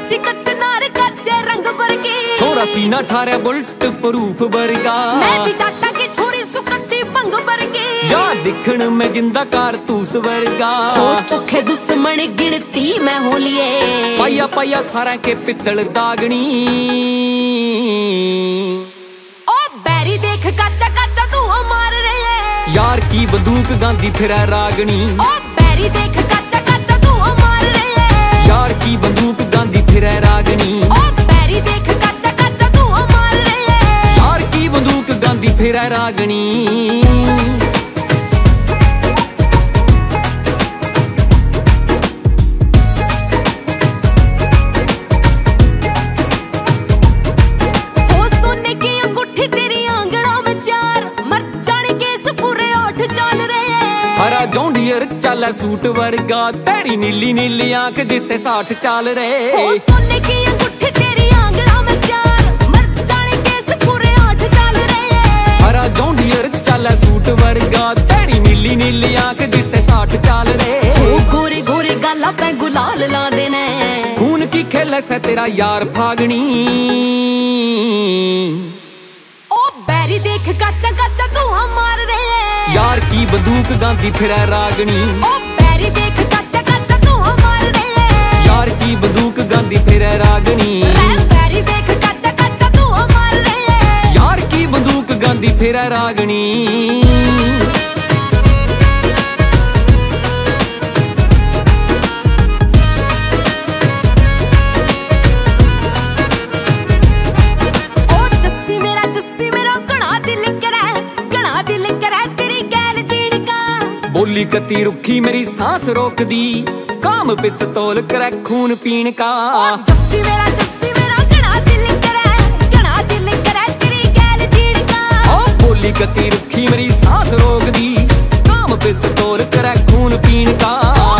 कच्ची कचनार कच्चे रंग वर्गी, छोरा सीना ठारे बुलट प्रूफ वर्गा। मैं भी जाटा की छोरी सुकती भंग वर्गी, या दिखण में जिंदा कारतूस वर्गा। हो चोखे दुश्मन गिनती मैं होलिए, पाया पाया सारा के पित्तल दागनी। ओ बैरी देख काचा काचा धुआं मार रहे, यार की बंदूक गांधी फिरा रागनी। ओ बैरी देख काचा काचा धुआं मार रहे, यार की बंदूक गांधी फिरा रागनी। ओ बैरी देख काचा काचा धुआं मार रहे, यार की बंदूक गांधी फिरा रागनी। हरा जौंडियर चाला सूट वर्गा, तेरी नीली नीली आंख जिससे 60 चाल रहे। हो सोने की अंगूठी तेरी आंगड़ा में चार, मर्चाने केस पूरे 8 चाल रहे। हरा जौंडियर चाला सूट वर्गा, तेरी नीली नीली आंख जिससे 60 चाल रहे। हो गोरे गोरे गाला पे गुलाल ला देने, खून की खेल से तेरा यार फागनी। ओ बैरी देख काचा काचा धुआं मार रहे, यार की बंदूक गांधी फिरा रागनी। ओ बैरी देख काचा काचा धुआं मार रहे, यार की बंदूक गांधी फिरा रागनी। बैरी देख काचा काचा धुआं मार रहे, यार की बंदूक गांधी फिरा रागनी। बोली कती रुखी मेरी सांस रोक दी, काम पिस्तौल करे खून पीन का। जस्सी मेरा घना दिल करे तेरी गैल जीण का। ओ बोली कती रुखी मेरी सांस रोक दी, काम पिस्तौल करे खून पीन का।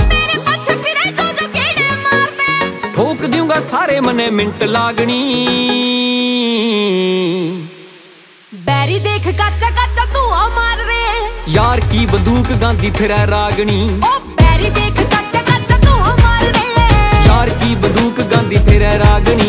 मेरे पीछे फिरे जो जो गेड़े मारते, ठोक दूंगा सारे मने मिंट लागनी। बैरी देख काचा काचा धुआं मार रहे, यार की बंदूक गांधी फिरा रागनी। ओ बैरी देख काचा काचा धुआं मार रहे, यार की बंदूक गांधी फिरा रागनी।